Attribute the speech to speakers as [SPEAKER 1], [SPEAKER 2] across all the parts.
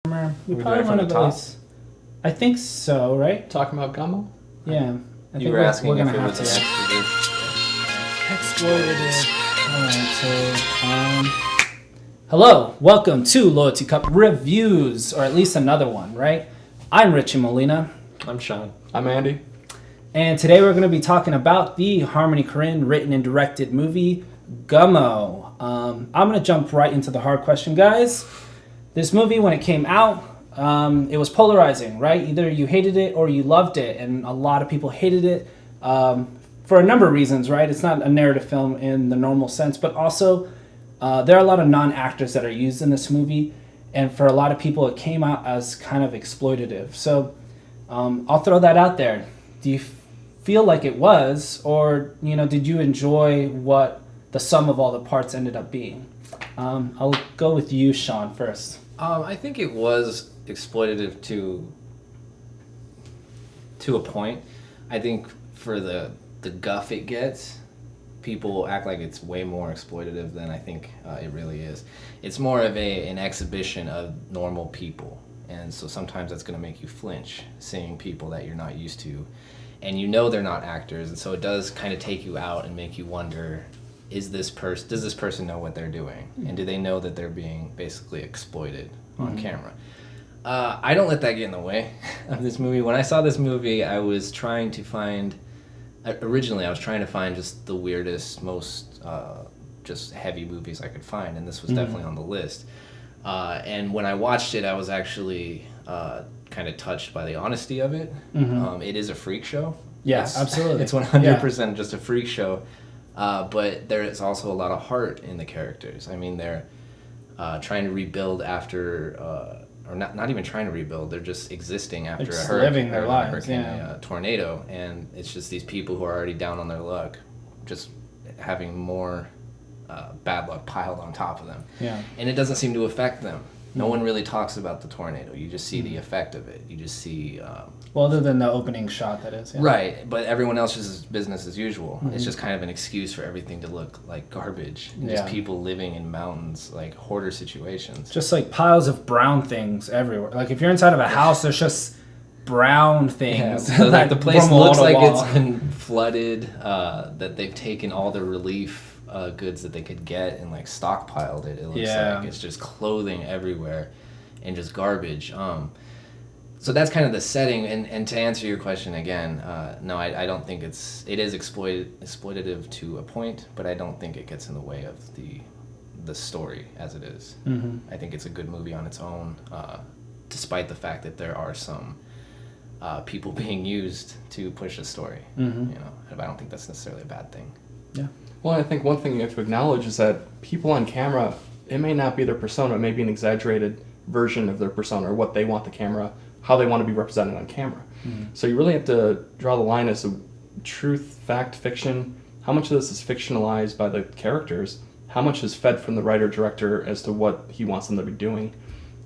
[SPEAKER 1] We probably want to release. I think so, right?
[SPEAKER 2] Talking about Gummo?
[SPEAKER 1] Yeah. I
[SPEAKER 3] You
[SPEAKER 1] think
[SPEAKER 3] were asking
[SPEAKER 1] we're
[SPEAKER 3] if
[SPEAKER 1] gonna
[SPEAKER 3] it
[SPEAKER 1] have
[SPEAKER 3] was
[SPEAKER 1] to.
[SPEAKER 3] an
[SPEAKER 1] Exploitative. Alright, so hello, welcome to Loyalty Cup Reviews, or at least another one, right? I'm Richie Molina.
[SPEAKER 3] I'm Sean.
[SPEAKER 2] I'm Andy.
[SPEAKER 1] And today we're going to be talking about the Harmony Korine written and directed movie, Gummo. I'm going to jump right into the hard question, guys. This movie, when it came out, it was polarizing, right? Either you hated it or you loved it, and a lot of people hated it for a number of reasons, right? It's not a narrative film in the normal sense, but also there are a lot of non-actors that are used in this movie, and for a lot of people it came out as kind of exploitative. So I'll throw that out there. Do you feel like it was, or did you enjoy what the sum of all the parts ended up being? I'll go with you, Sean, first.
[SPEAKER 3] I think it was exploitative to a point. I think for the guff it gets, people act like it's way more exploitative than I think it really is. It's more of an exhibition of normal people, and so sometimes that's going to make you flinch, seeing people that you're not used to, and they're not actors, and so it does kind of take you out and make you wonder, does this person know what they're doing, and do they know that they're being basically exploited on camera? I don't let that get in the way of this movie. When I saw this movie, I was trying to find just the weirdest, most just heavy movies I could find, and this was definitely on the list. And when I watched it, I was actually kind of touched by the honesty of it. It is a freak show.
[SPEAKER 1] Yeah, absolutely.
[SPEAKER 3] It's 100% just a freak show. But there is also a lot of heart in the characters. I mean, they're trying to rebuild after, or not even trying to rebuild. They're just existing after a hurricane, a tornado, and it's just these people who are already down on their luck, just having more bad luck piled on top of them. Yeah. And it doesn't seem to affect them. No one really talks about the tornado. You just see the effect of it. You just see...
[SPEAKER 1] well, other than the opening shot, that is. Yeah.
[SPEAKER 3] Right, but everyone else is business as usual. It's just kind of an excuse for everything to look like garbage. And just people living in mountains, like hoarder situations.
[SPEAKER 1] Just like piles of brown things everywhere. Like if you're inside of a house, there's just brown things.
[SPEAKER 3] Yeah, so like the place looks like it's been flooded, that they've taken all the relief goods that they could get and like stockpiled it. It looks like it's just clothing everywhere and just garbage. So that's kind of the setting. And to answer your question again, no, I don't think it is exploitative to a point, but I don't think it gets in the way of the story as it is. I think it's a good movie on its own, despite the fact that there are some people being used to push a story. And I don't think that's necessarily a bad thing.
[SPEAKER 1] Yeah.
[SPEAKER 2] Well, I think one thing you have to acknowledge is that people on camera, it may not be their persona, it may be an exaggerated version of their persona, or what they want the camera, how they want to be represented on camera. So you really have to draw the line as to truth, fact, fiction. How much of this is fictionalized by the characters? How much is fed from the writer-director as to what he wants them to be doing?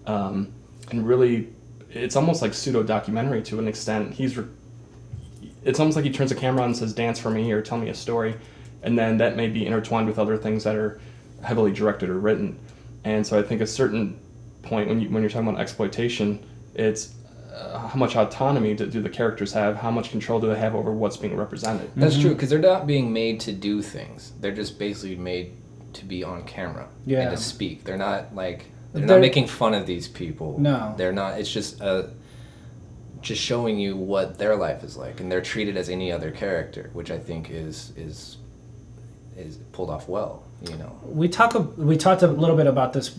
[SPEAKER 2] And really, it's almost like pseudo-documentary to an extent. It's almost like he turns the camera on and says, dance for me, or tell me a story. And then that may be intertwined with other things that are heavily directed or written. And so I think a certain point when you're talking about exploitation, it's how much autonomy do the characters have? How much control do they have over what's being represented?
[SPEAKER 3] That's true, because they're not being made to do things. They're just basically made to be on camera and to speak. They're not like they're not making fun of these people.
[SPEAKER 1] No,
[SPEAKER 3] they're not. It's just showing you what their life is like, and they're treated as any other character, which I think is pulled off well.
[SPEAKER 1] We talked a little bit about this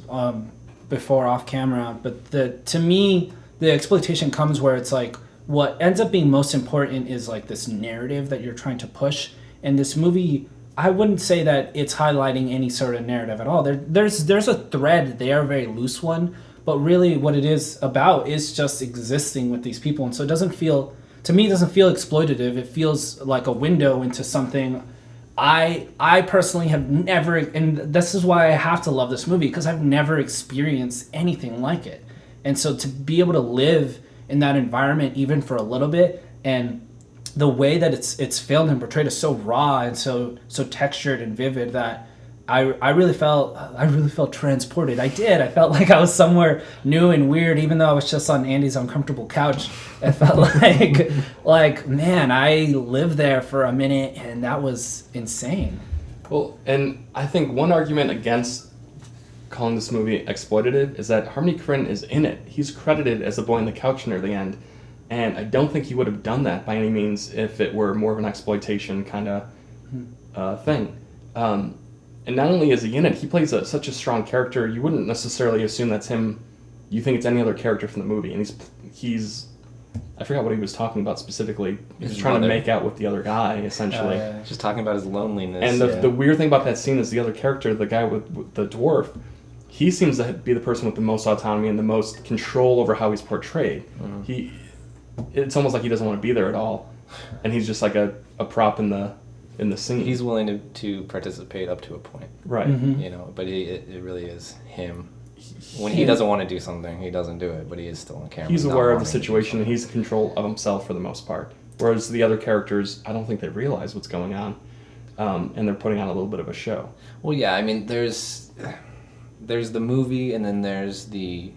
[SPEAKER 1] before off camera, but to me the exploitation comes where it's like what ends up being most important is like this narrative that you're trying to push. And this movie, I wouldn't say that it's highlighting any sort of narrative at all. There's a thread there, a very loose one, but really what it is about is just existing with these people. And so it doesn't feel exploitative. It feels like a window into something I personally have never, and this is why I have to love this movie, because I've never experienced anything like it. And so to be able to live in that environment even for a little bit, and the way that it's filmed and portrayed is so raw and so textured and vivid that I really felt transported. I did. I felt like I was somewhere new and weird, even though I was just on Andy's uncomfortable couch. I felt like man, I lived there for a minute, and that was insane.
[SPEAKER 2] Well, and I think one argument against calling this movie exploitative is that Harmony Korine is in it. He's credited as the boy on the couch near the end, and I don't think he would have done that by any means if it were more of an exploitation kind of thing. And not only is he in it, he plays such a strong character. You wouldn't necessarily assume that's him. You think it's any other character from the movie, and he's I forgot what he was talking about specifically. He's trying to make out with the other guy, essentially.
[SPEAKER 3] Just talking about his loneliness.
[SPEAKER 2] And the weird thing about that scene is the other character, the guy with the dwarf, he seems to be the person with the most autonomy and the most control over how he's portrayed. Mm-hmm. It's almost like he doesn't want to be there at all, and he's just like a prop in the scene.
[SPEAKER 3] He's willing to participate up to a point,
[SPEAKER 2] right?
[SPEAKER 1] Mm-hmm.
[SPEAKER 3] You know, but it really is him. When he doesn't want to do something, he doesn't do it, but he is still on camera.
[SPEAKER 2] He's aware of the situation, and he's in control of himself for the most part. Whereas the other characters, I don't think they realize what's going on, and they're putting on a little bit of a show.
[SPEAKER 3] Well, yeah, I mean, there's the movie, and then there's the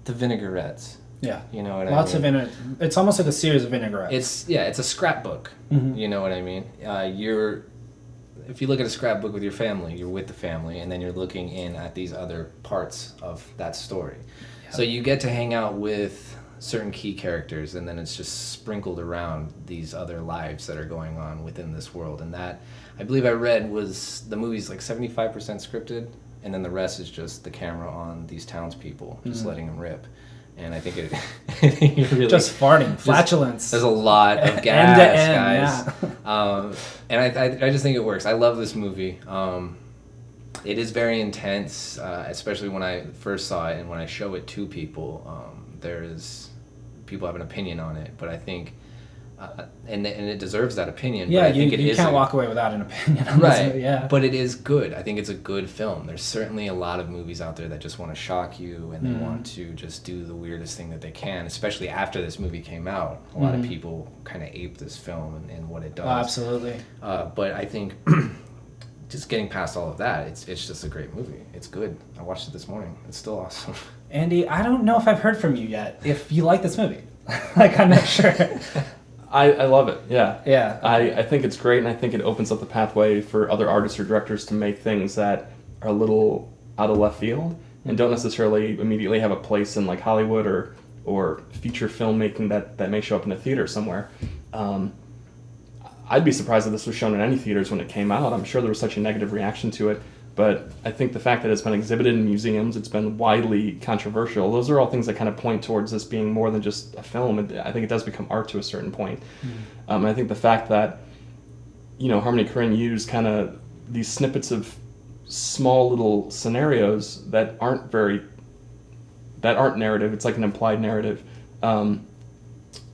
[SPEAKER 3] vinaigrettes.
[SPEAKER 1] Yeah,
[SPEAKER 3] you know what
[SPEAKER 1] Lots
[SPEAKER 3] I mean.
[SPEAKER 1] of it's almost like a series of vinaigrettes.
[SPEAKER 3] It's a scrapbook.
[SPEAKER 1] Mm-hmm.
[SPEAKER 3] You know what I mean. If you look at a scrapbook with your family, you're with the family, and then you're looking in at these other parts of that story. Yep. So you get to hang out with certain key characters, and then it's just sprinkled around these other lives that are going on within this world. And that, I believe I read, was the movie's like 75% scripted, and then the rest is just the camera on these townspeople, just letting them rip. And I think it really...
[SPEAKER 1] Just farting, flatulence.
[SPEAKER 3] There's a lot of gas, guys. Yeah. And I just think it works. I love this movie. It is very intense, especially when I first saw it, and when I show it to people, people have an opinion on it. But I think, and it deserves that opinion.
[SPEAKER 1] Yeah,
[SPEAKER 3] but I think
[SPEAKER 1] you can't walk away without an opinion on
[SPEAKER 3] right.
[SPEAKER 1] this. Yeah,
[SPEAKER 3] but it is good. I think it's a good film. There's certainly a lot of movies out there that just want to shock you, and they want to just do the weirdest thing that they can. Especially after this movie came out, a lot of people kind of ape this film and what it does.
[SPEAKER 1] Oh, absolutely.
[SPEAKER 3] But I think just getting past all of that, it's just a great movie. It's good. I watched it this morning. It's still awesome.
[SPEAKER 1] Andy, I don't know if I've heard from you yet. If you like this movie, like I'm not sure.
[SPEAKER 2] I love it, yeah.
[SPEAKER 1] Yeah.
[SPEAKER 2] I think it's great, and I think it opens up the pathway for other artists or directors to make things that are a little out of left field and don't necessarily immediately have a place in like Hollywood or feature filmmaking that may show up in a theater somewhere. I'd be surprised if this was shown in any theaters when it came out. I'm sure there was such a negative reaction to it, but I think the fact that it's been exhibited in museums, it's been widely controversial, those are all things that kind of point towards this being more than just a film. I think it does become art to a certain point. I think the fact that, Harmony Korine used kind of these snippets of small little scenarios that aren't narrative, it's like an implied narrative,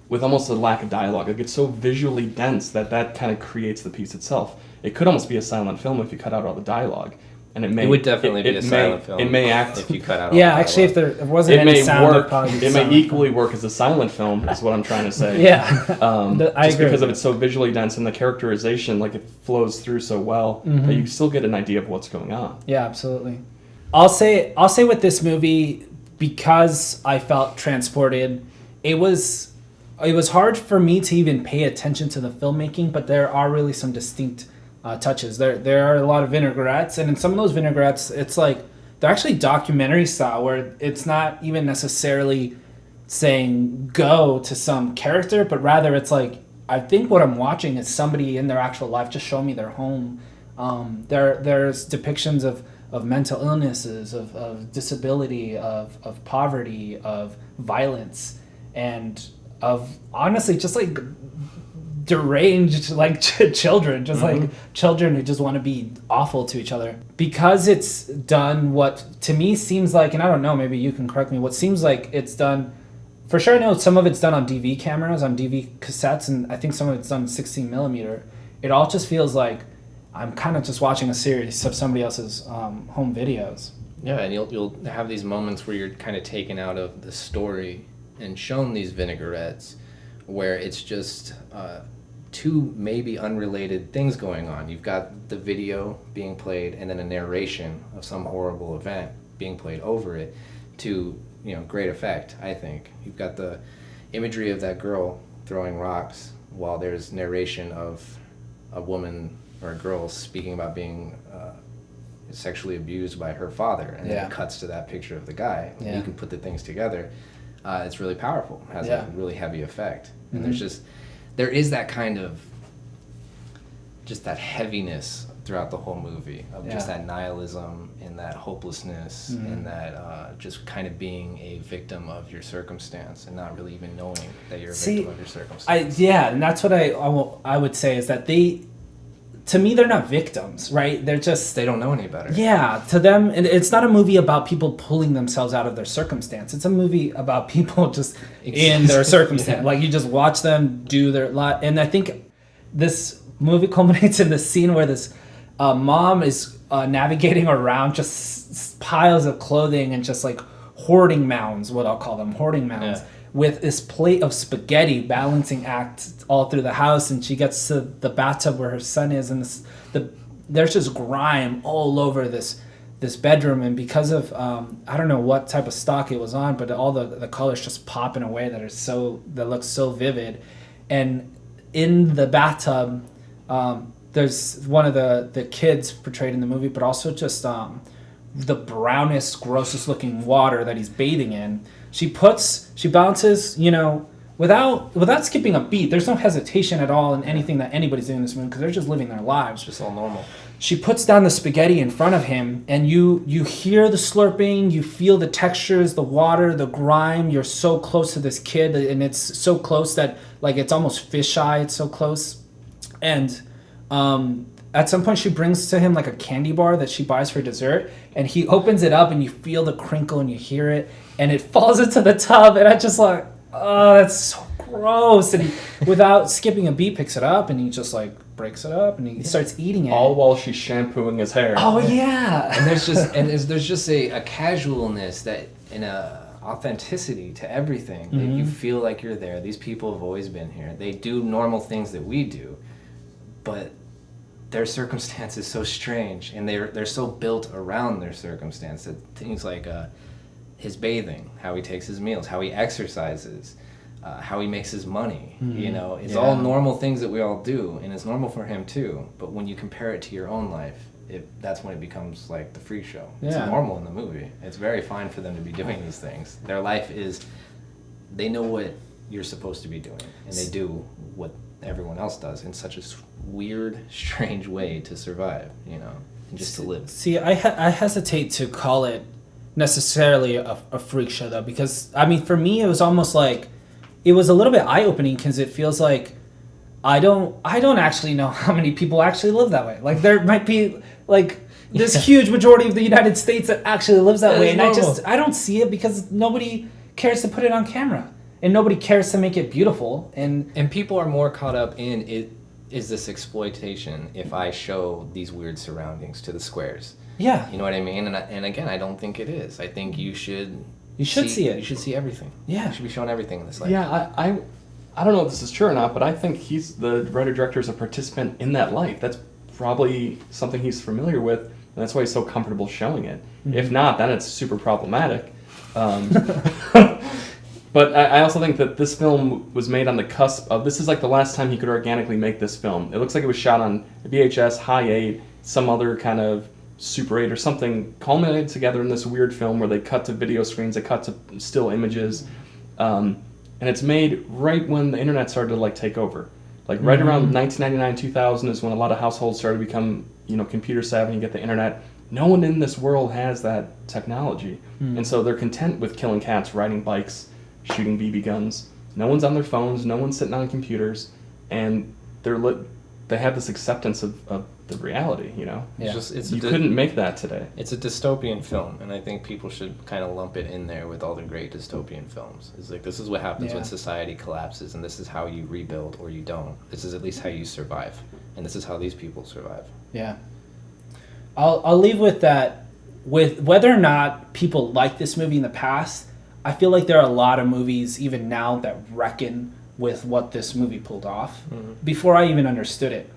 [SPEAKER 2] with almost a lack of dialogue. It gets so visually dense that kind of creates the piece itself. It could almost be a silent film if you cut out all the dialogue. And it
[SPEAKER 3] would definitely be a silent film.
[SPEAKER 2] It may act
[SPEAKER 3] if you cut out all
[SPEAKER 1] yeah,
[SPEAKER 3] the
[SPEAKER 1] actually, if there wasn't any sound, it
[SPEAKER 2] may equally work as a silent film, is what I'm trying to say.
[SPEAKER 1] Yeah,
[SPEAKER 2] I agree because of it's so visually dense and the characterization, like it flows through so well that you still get an idea of what's going on.
[SPEAKER 1] Yeah, absolutely. I'll say with this movie, because I felt transported, it was hard for me to even pay attention to the filmmaking, but there are really some distinct touches. There are a lot of vinaigrettes, and in some of those vinaigrettes, it's like they're actually documentary style, where it's not even necessarily saying go to some character, but rather it's like, I think what I'm watching is somebody in their actual life just show me their home. There's depictions of mental illnesses, of disability, of poverty, of violence, and of honestly just like deranged like children, just like children who just want to be awful to each other. Because it's done what to me seems like, and I don't know, maybe you can correct me, what seems like it's done, for sure I know some of it's done on DV cameras, on DV cassettes, and I think some of it's done 16 millimeter. It all just feels like I'm kind of just watching a series of somebody else's home videos.
[SPEAKER 3] Yeah, and you'll have these moments where you're kind of taken out of the story and shown these vinaigrettes, where it's just two maybe unrelated things going on. You've got the video being played and then a narration of some horrible event being played over it to, you know, great effect, I think. You've got the imagery of that girl throwing rocks while there's narration of a woman or a girl speaking about being sexually abused by her father, and then it cuts to that picture of the guy. You can put the things together. It's really powerful. It has a really heavy effect. And there is that kind of, just that heaviness throughout the whole movie of just that nihilism and that hopelessness and that just kind of being a victim of your circumstance and not really even knowing that you're a victim of your circumstance.
[SPEAKER 1] And that's what I would say is that to me, they're not victims, right? They're just...
[SPEAKER 3] They don't know any better.
[SPEAKER 1] Yeah, to them, it's not a movie about people pulling themselves out of their circumstance. It's a movie about people just in their circumstance. Like, you just watch them do their lot. And I think this movie culminates in this scene where this mom is navigating around just piles of clothing and just like hoarding mounds, what I'll call them, hoarding mounds. With this plate of spaghetti balancing act all through the house, and she gets to the bathtub where her son is, and there's just grime all over this bedroom, and because of I don't know what type of stock it was on, but all the colors just pop in a way that looks so vivid. And in the bathtub, there's one of the kids portrayed in the movie, but also just the brownest, grossest looking water that he's bathing in. She balances, you know, without skipping a beat. There's no hesitation at all in anything that anybody's doing in this movie because they're just living their lives.
[SPEAKER 3] Just all normal.
[SPEAKER 1] She puts down the spaghetti in front of him, and you hear the slurping, you feel the textures, the water, the grime. You're so close to this kid, and it's so close that like it's almost fisheye. It's so close, and at some point she brings to him like a candy bar that she buys for dessert, and he opens it up, and you feel the crinkle, and you hear it. And it falls into the tub, and I just like, oh, that's so gross. And he, without skipping a beat, picks it up, and he just like breaks it up, and he starts eating it.
[SPEAKER 2] All while she's shampooing his hair.
[SPEAKER 1] Oh yeah.
[SPEAKER 3] And there's just a casualness that and a authenticity to everything. That you feel like you're there. These people have always been here. They do normal things that we do, but their circumstance is so strange, and they're so built around their circumstance that things like his bathing, how he takes his meals, how he exercises, how he makes his money. You know, it's all normal things that we all do, and it's normal for him too. But when you compare it to your own life, that's when it becomes like the freak show. It's normal in the movie. It's very fine for them to be doing these things. Their life is, they know what you're supposed to be doing, and they do what everyone else does in such a weird, strange way to survive, you know, and just to live.
[SPEAKER 1] See, I hesitate to call it necessarily a freak show though, because I mean for me it was almost like it was a little bit eye-opening because it feels like I don't actually know how many people actually live that way. Like there might be like this huge majority of the United States that actually lives that way, and I don't see it because nobody cares to put it on camera and nobody cares to make it beautiful, and
[SPEAKER 3] people are more caught up in it. Is this exploitation if I show these weird surroundings to the squares?
[SPEAKER 1] Yeah.
[SPEAKER 3] You know what I mean? And again, I don't think it is. I think you should
[SPEAKER 1] see it.
[SPEAKER 3] You should see everything.
[SPEAKER 1] Yeah.
[SPEAKER 3] You should be shown everything in this life.
[SPEAKER 2] Yeah, I don't know if this is true or not, but I think the writer-director is a participant in that life. That's probably something he's familiar with, and that's why he's so comfortable showing it. If not, then it's super problematic. But I also think that this film was made on the cusp of, this is like the last time he could organically make this film. It looks like it was shot on VHS, High 8, some other kind of Super 8 or something, culminated together in this weird film where they cut to video screens, they cut to still images. And it's made right when the internet started to like take over. Like right around 1999, 2000 is when a lot of households started to become, you know, computer savvy and get the internet. No one in this world has that technology. And so they're content with killing cats, riding bikes, shooting BB guns. No one's on their phones, no one's sitting on computers, and they have this acceptance of the reality, you know?
[SPEAKER 1] Yeah.
[SPEAKER 2] You couldn't make that today.
[SPEAKER 3] It's a dystopian film, and I think people should kind of lump it in there with all the great dystopian films. It's like, this is what happens when society collapses, and this is how you rebuild or you don't. This is at least how you survive, and this is how these people survive.
[SPEAKER 1] Yeah. I'll leave with that. With whether or not people like this movie in the past, I feel like there are a lot of movies even now that reckon with what this movie pulled off before I even understood it.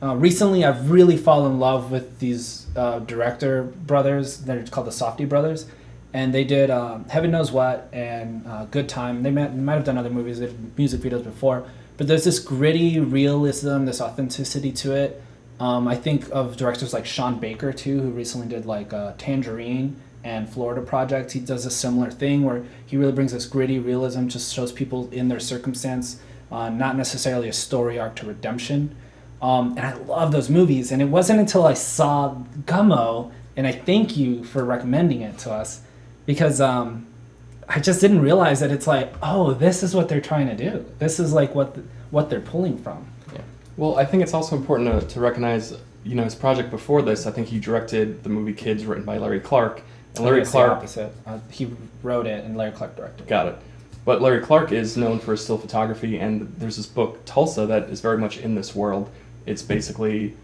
[SPEAKER 1] Recently, I've really fallen in love with these director brothers. They're called the Softy Brothers. And they did Heaven Knows What and Good Time. They might have done other movies, they did music videos before. But there's this gritty realism, this authenticity to it. I think of directors like Sean Baker, too, who recently did like Tangerine and Florida Project. He does a similar thing where he really brings this gritty realism, just shows people in their circumstance, not necessarily a story arc to redemption. And I love those movies. And it wasn't until I saw Gummo, and I thank you for recommending it to us, because I just didn't realize that it's like, oh, this is what they're trying to do. This is like what they're pulling from.
[SPEAKER 2] Yeah. Well, I think it's also important to recognize, you know, his project before this. I think he directed the movie Kids, written by Larry Clark. And Larry Clark,
[SPEAKER 1] the opposite. He wrote it, and Larry Clark directed.
[SPEAKER 2] Got it. But Larry Clark is known for his still photography, and there's this book Tulsa that is very much in this world. It's basically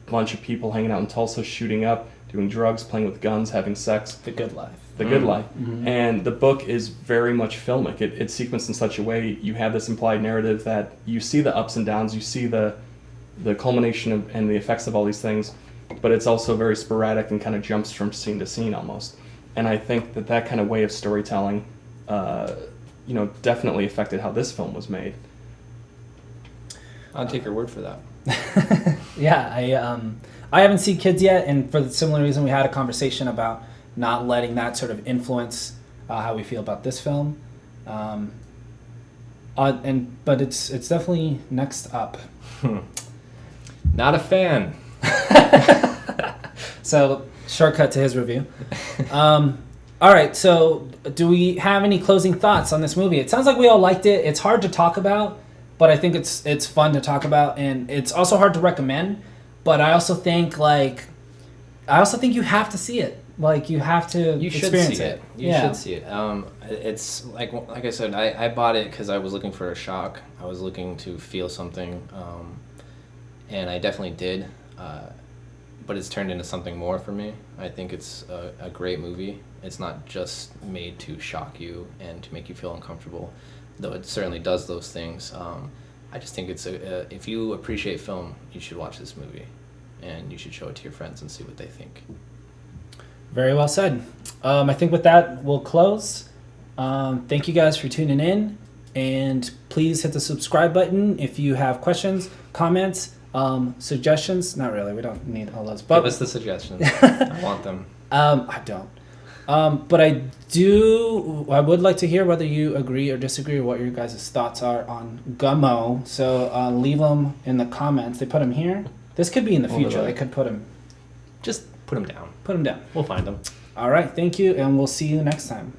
[SPEAKER 2] a bunch of people hanging out in Tulsa, shooting up, doing drugs, playing with guns, having sex.
[SPEAKER 1] The good life.
[SPEAKER 2] The good life. Mm-hmm. And the book is very much filmic. It's sequenced in such a way you have this implied narrative that you see the ups and downs, you see the culmination of, and the effects of all these things, but it's also very sporadic and kind of jumps from scene to scene almost. And I think that kind of way of storytelling, you know, definitely affected how this film was made.
[SPEAKER 3] I'll take your word for that.
[SPEAKER 1] Yeah, I haven't seen Kids yet, and for the similar reason, we had a conversation about not letting that sort of influence how we feel about this film. But it's definitely next up.
[SPEAKER 3] Not a fan.
[SPEAKER 1] So shortcut to his review. All right, so do we have any closing thoughts on this movie? It sounds like we all liked it. It's hard to talk about, but I think it's fun to talk about, and it's also hard to recommend. But I also think you have to see it. Like, you have to experience it.
[SPEAKER 3] You should see it. It's like I said, I bought it because I was looking for a shock. I was looking to feel something, and I definitely did. But it's turned into something more for me. I think it's a great movie. It's not just made to shock you and to make you feel uncomfortable, though it certainly does those things. I just think it's if you appreciate film, you should watch this movie, and you should show it to your friends and see what they think.
[SPEAKER 1] Very well said. I think with that, we'll close. Thank you guys for tuning in, and please hit the subscribe button if you have questions, comments, suggestions. Not really, we don't need all those. But
[SPEAKER 3] give us the suggestions. I want them.
[SPEAKER 1] I don't. But I would like to hear whether you agree or disagree, or what your guys' thoughts are on Gummo. So leave them in the comments. They put them here. This could be in the future. They could put them.
[SPEAKER 3] Just put them down.
[SPEAKER 1] Put them down.
[SPEAKER 3] We'll find them.
[SPEAKER 1] All right. Thank you, and we'll see you next time.